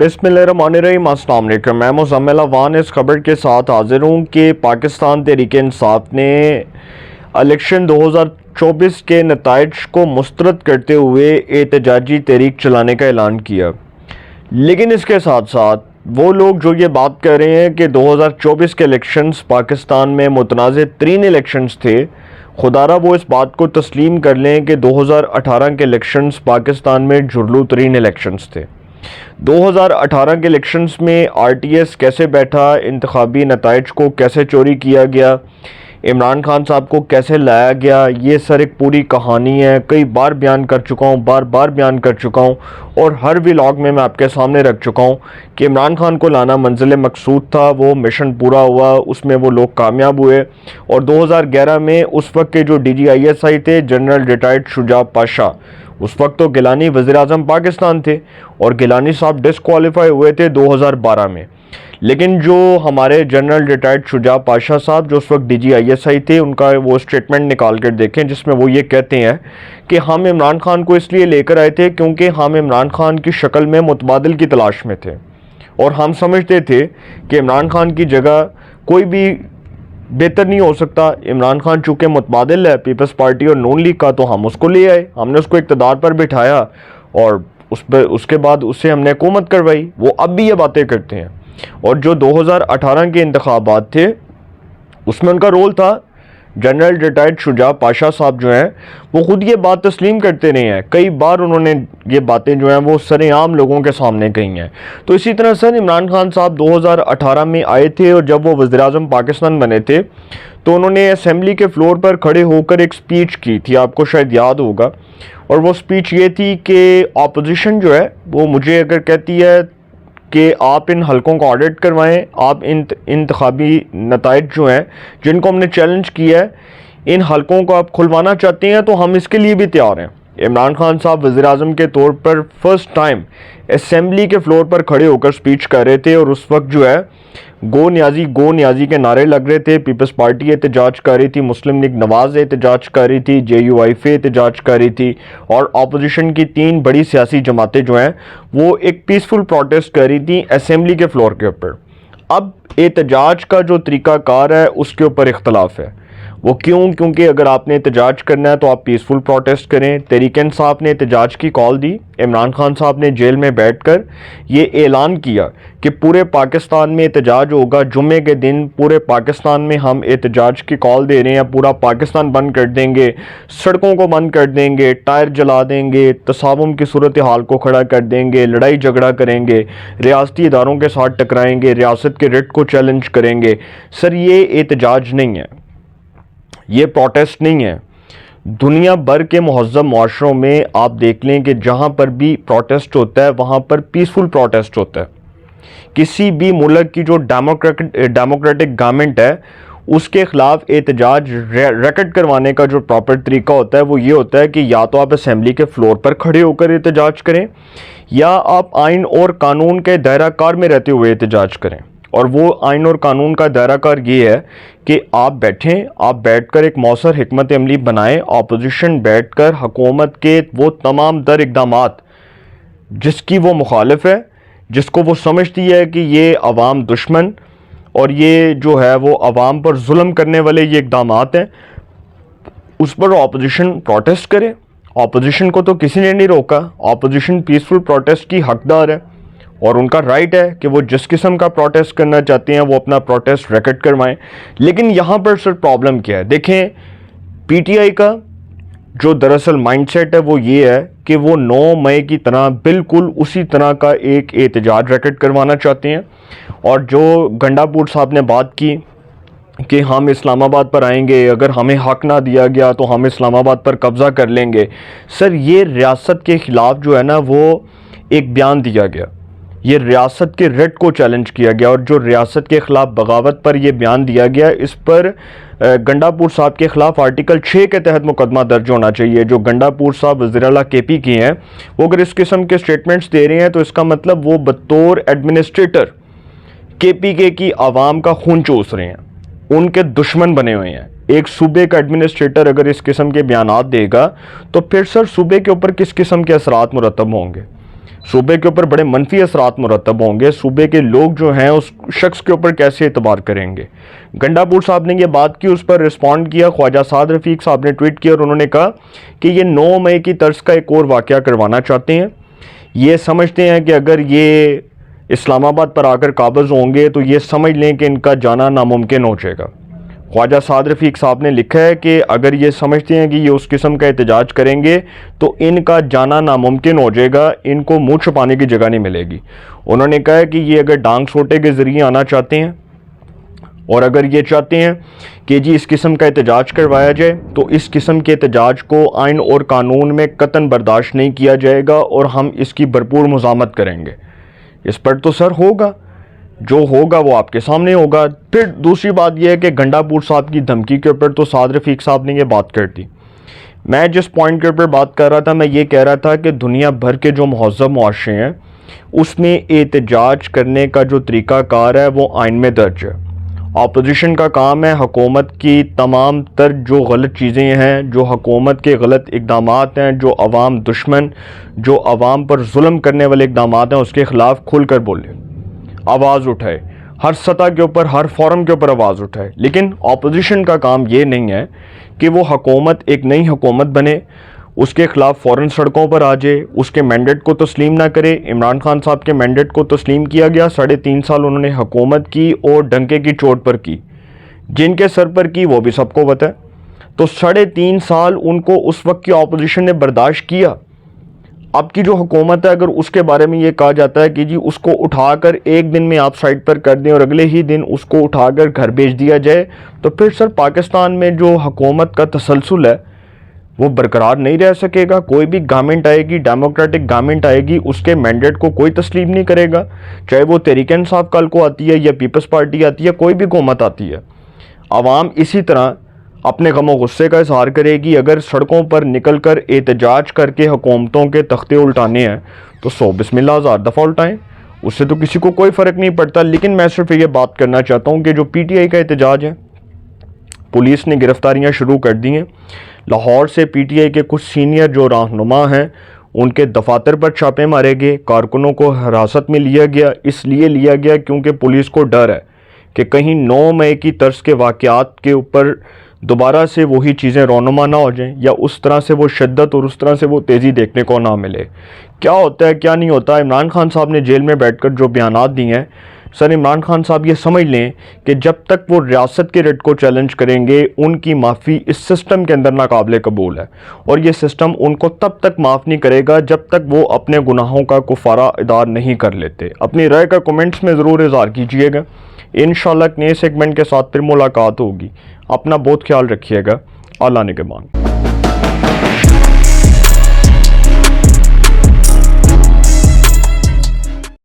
बिस्मिल्लाहिर्रहमानिर्रहीम। अस्सलाम वालेकुम। मैं मुज़म्मिल अवान इस खबर के साथ हाजिर हूँ कि पाकिस्तान तहरीक इंसाफ ने इलेक्शन 2024 के नताइज को मुस्तरद करते हुए एहतजाजी तहरीक चलाने का ऐलान किया। लेकिन इसके साथ साथ वो लोग जो ये बात कर रहे हैं कि 2024 के इलेक्शंस पाकिस्तान में मुतनाज़ तरीन इलेक्शंस थे, खुदारा वो इस बात को तस्लीम कर लें कि 2018 के इलेक्शंस पाकिस्तान में जुर्लू तरीन इलेक्शंस थे। 2018 के इलेक्शंस में आरटीएस कैसे बैठा, इंतखाबी नताइज को कैसे चोरी किया गया, इमरान खान साहब को कैसे लाया गया, ये सर एक पूरी कहानी है। कई बार बयान कर चुका हूँ, बार बार बयान कर चुका हूँ और हर व्लॉग में मैं आपके सामने रख चुका हूँ कि इमरान खान को लाना मंजिल मकसूद था, वो मिशन पूरा हुआ, उसमें वो लोग कामयाब हुए। और 2011 में उस वक्त के जो DGISI थे, जनरल रिटायर्ड शुजा पाशा, उस वक्त तो गिलानी वज़ीर आज़म पाकिस्तान थे और गिलानी साहब डिस्क्वालीफाई हुए थे 2012 में। लेकिन जो हमारे जनरल रिटायर्ड शुजा पाशा साहब जो उस वक्त DGISI थे, उनका वो स्टेटमेंट निकाल कर देखें जिसमें वो ये कहते हैं कि हम इमरान खान को इसलिए लेकर आए थे क्योंकि हम इमरान खान की शक्ल में मुतबादिल की तलाश में थे और हम समझते थे कि इमरान खान की जगह कोई भी बेहतर नहीं हो सकता। इमरान खान चूँकि मुतबादिल है पीपल्स पार्टी और नून लीग का, तो हम उसको ले आए, हमने उसको इक़्तिदार पर बिठाया और उसके बाद उससे हमने हुकूमत करवाई। वो अब भी ये बातें करते हैं। और जो 2018 के इंतखाबात थे उसमें उनका रोल था। जनरल रिटायर्ड शुजा पाशा साहब जो हैं वो ख़ुद ये बात तस्लीम करते रहे हैं, कई बार उन्होंने ये बातें जो हैं वो सरेआम लोगों के सामने कही हैं। तो इसी तरह सर इमरान खान साहब 2018 में आए थे और जब वो वज़ीर आज़म पाकिस्तान बने थे तो उन्होंने असेंबली के फ्लोर पर खड़े होकर एक स्पीच की थी, आपको शायद याद होगा। और वो स्पीच ये थी कि अपोजिशन जो है वो मुझे अगर कहती है कि आप इन हलकों को ऑडिट करवाएं, आप इंतखाबी नताइज जो हैं जिनको हमने चैलेंज किया है, इन हलकों को आप खुलवाना चाहते हैं तो हम इसके लिए भी तैयार हैं। इमरान खान साहब वज़ीर आज़म के तौर पर फर्स्ट टाइम असेंबली के फ्लोर पर खड़े होकर स्पीच कर रहे थे और उस वक्त जो है गो न्याजी के नारे लग रहे थे। पीपल्स पार्टी एहतजाज कर रही थी, मुस्लिम लीग नवाज एहतजाज कर रही थी, JUIF एहतजाज कर रही थी और अपोजिशन की 3 बड़ी सियासी जमातें जो हैं वो एक पीसफुल प्रोटेस्ट कर रही थी असेंबली के फ्लोर के ऊपर। अब एहतजाज का जो तरीक़ाकार है उसके ऊपर इख्तलाफ है। वो क्यों? क्योंकि अगर आपने एहतजाज करना है तो आप पीसफुल प्रोटेस्ट करें। तहरीक इंसाफ ने एहतजाज की कॉल दी, इमरान खान साहब ने जेल में बैठकर ये ऐलान किया कि पूरे पाकिस्तान में एहतजाज होगा, जुम्मे के दिन पूरे पाकिस्तान में हम एहतजाज की कॉल दे रहे हैं, पूरा पाकिस्तान बंद कर देंगे, सड़कों को बंद कर देंगे, टायर जला देंगे, तसावुम की सूरत हाल को खड़ा कर देंगे, लड़ाई झगड़ा करेंगे, रियासती इदारों के साथ टकराएंगे, रियासत के रिट को चैलेंज करेंगे। सर ये एहतजाज नहीं है, ये प्रोटेस्ट नहीं है। दुनिया भर के मुहज़्ज़म मुआशरों में आप देख लें कि जहाँ पर भी प्रोटेस्ट होता है वहाँ पर पीसफुल प्रोटेस्ट होता है। किसी भी मुल्क की जो डेमोक्रेटिक गवर्नमेंट है उसके ख़िलाफ़ एहतजाज रेकॉर्ड करवाने का जो प्रॉपर तरीका होता है वो ये होता है कि या तो आप असेंबली के फ्लोर पर खड़े होकर एहतजाज करें या आप आइन और कानून के दायरा कार में रहते हुए एहतजाज करें। और वो आइन और कानून का दायरा कार ये है कि आप बैठें, आप बैठकर एक मौसर हिकमत अमली बनाएं, अपोजिशन बैठकर हुकूमत के वो तमाम दर इक़दामात जिसकी वो मुखालिफ है, जिसको वो समझती है कि ये अवाम दुश्मन और ये जो है वो अवाम पर जुल्म करने वाले ये इक़दामात हैं, उस पर अपोजिशन प्रोटेस्ट करे। अपोजिशन को तो किसी ने नहीं रोका, अपोजिशन पीसफुल प्रोटेस्ट की हकदार है और उनका राइट है कि वो जिस किस्म का प्रोटेस्ट करना चाहते हैं वो अपना प्रोटेस्ट रिकॉर्ड करवाएं। लेकिन यहाँ पर सर प्रॉब्लम क्या है? देखें, PTI का जो दरअसल माइंडसेट है वो ये है कि वो 9 मई की तरह बिल्कुल उसी तरह का एक एहतजाज रिकॉर्ड करवाना चाहते हैं। और जो गंडापुर साहब ने बात की कि हम इस्लामाबाद पर आएंगे, अगर हमें हक ना दिया गया तो हम इस्लामाबाद पर कब्ज़ा कर लेंगे। सर ये रियासत के ख़िलाफ़ जो है ना वो एक बयान दिया गया, ये रियासत के रिट को चैलेंज किया गया और जो रियासत के ख़िलाफ़ बगावत पर यह बयान दिया गया, इस पर गंडापुर साहब के ख़िलाफ़ आर्टिकल 6 के तहत मुकदमा दर्ज होना चाहिए। जो गंडापुर साहब वज़ीर आला KP की हैं, वो अगर इस किस्म के स्टेटमेंट्स दे रहे हैं तो इसका मतलब वो बतौर एडमिनिस्ट्रेटर KPK की आवाम का खून चूस रहे हैं, उनके दुश्मन बने हुए हैं। एक सूबे का एडमिनिस्ट्रेटर अगर इस किस्म के बयानात देगा तो फिर सर सूबे के ऊपर किस किस्म के असरात मुरतब होंगे? صوبے کے اوپر بڑے منفی اثرات مرتب ہوں گے. صوبے کے لوگ جو ہیں اس شخص کے اوپر کیسے اعتبار کریں گے. گنڈا پور صاحب نے یہ بات کی, اس پر رسپونڈ کیا خواجہ سعد رفیق صاحب نے ٹویٹ کیا اور انہوں نے کہا کہ یہ 9 مئی کی طرز کا ایک اور واقعہ کروانا چاہتے ہیں. یہ سمجھتے ہیں کہ اگر یہ اسلام آباد پر آ کر قابض ہوں گے تو یہ سمجھ لیں کہ ان کا جانا ناممکن ہو جائے گا. خواجہ سعد رفیق صاحب نے لکھا ہے کہ اگر یہ سمجھتے ہیں کہ یہ اس قسم کا احتجاج کریں گے تو ان کا جانا ناممکن ہو جائے گا, ان کو منہ چھپانے کی جگہ نہیں ملے گی. انہوں نے کہا ہے کہ یہ اگر ڈانگ سوٹے کے ذریعے آنا چاہتے ہیں اور اگر یہ چاہتے ہیں کہ جی اس قسم کا احتجاج کروایا جائے تو اس قسم کے احتجاج کو آئین اور قانون میں قطعاً برداشت نہیں کیا جائے گا اور ہم اس کی بھرپور مزاحمت کریں گے. اس پر تو سر ہوگا, جو ہوگا وہ آپ کے سامنے ہوگا. پھر دوسری بات یہ ہے کہ گنڈا پور صاحب کی دھمکی کے اوپر تو سعد رفیق صاحب نے یہ بات کر دی. میں جس پوائنٹ کے اوپر بات کر رہا تھا, میں یہ کہہ رہا تھا کہ دنیا بھر کے جو مہذب معاشرے ہیں اس میں احتجاج کرنے کا جو طریقہ کار ہے وہ آئین میں درج ہے. اپوزیشن کا کام ہے حکومت کی تمام تر جو غلط چیزیں ہیں, جو حکومت کے غلط اقدامات ہیں, جو عوام دشمن, جو عوام پر ظلم کرنے والے اقدامات ہیں, اس کے خلاف کھل کر بولے, آواز اٹھائے, ہر سطح کے اوپر, ہر فورم کے اوپر آواز اٹھائے. لیکن اپوزیشن کا کام یہ نہیں ہے کہ وہ حکومت ایک نئی حکومت بنے, اس کے خلاف فوراً سڑکوں پر آ جائے, اس کے مینڈیٹ کو تسلیم نہ کرے. عمران خان صاحب کے مینڈیٹ کو تسلیم کیا گیا, 3.5 سال انہوں نے حکومت کی اور ڈنکے کی چوٹ پر کی. جن کے سر پر کی وہ بھی سب کو پتہ ہے. تو 3.5 سال ان کو اس وقت کی اپوزیشن نے برداشت کیا. اب کی جو حکومت ہے اگر اس کے بارے میں یہ کہا جاتا ہے کہ جی اس کو اٹھا کر ایک دن میں آپ سائٹ پر کر دیں اور اگلے ہی دن اس کو اٹھا کر گھر بھیج دیا جائے, تو پھر سر پاکستان میں جو حکومت کا تسلسل ہے وہ برقرار نہیں رہ سکے گا. کوئی بھی گورنمنٹ آئے گی, ڈیموکریٹک گورنمنٹ آئے گی, اس کے مینڈیٹ کو کوئی تسلیم نہیں کرے گا, چاہے وہ تحریک انصاف کل کو آتی ہے یا پیپلز پارٹی آتی ہے, کوئی بھی حکومت آتی ہے. عوام اسی طرح اپنے غم و غصے کا اظہار کرے گی. اگر سڑکوں پر نکل کر احتجاج کر کے حکومتوں کے تختے الٹانے ہیں تو 100 بسم اللہ 1000 دفعہ الٹائیں, اس سے تو کسی کو کوئی فرق نہیں پڑتا. لیکن میں صرف یہ بات کرنا چاہتا ہوں کہ جو پی ٹی آئی کا احتجاج ہے, پولیس نے گرفتاریاں شروع کر دی ہیں. لاہور سے پی ٹی آئی کے کچھ سینئر جو رہنما ہیں ان کے دفاتر پر چھاپے مارے گئے, کارکنوں کو حراست میں لیا گیا. اس لیے لیا گیا کیونکہ پولیس کو ڈر ہے کہ کہیں 9 مئی کی طرز کے واقعات کے اوپر دوبارہ سے وہی چیزیں رونما نہ ہو جائیں, یا اس طرح سے وہ شدت اور اس طرح سے وہ تیزی دیکھنے کو نہ ملے. کیا ہوتا ہے کیا نہیں ہوتا. عمران خان صاحب نے جیل میں بیٹھ کر جو بیانات دیے ہیں, سر عمران خان صاحب یہ سمجھ لیں کہ جب تک وہ ریاست کے رٹ کو چیلنج کریں گے ان کی معافی اس سسٹم کے اندر ناقابل قبول ہے, اور یہ سسٹم ان کو تب تک معاف نہیں کرے گا جب تک وہ اپنے گناہوں کا کفارہ ادا نہیں کر لیتے. اپنی رائے کا کمنٹس میں ضرور اظہار کیجئے گا. انشاءاللہ ایک نئے سیگمنٹ کے ساتھ پھر ملاقات ہوگی. اپنا بہت خیال رکھیے گا. اللہ نگہبان.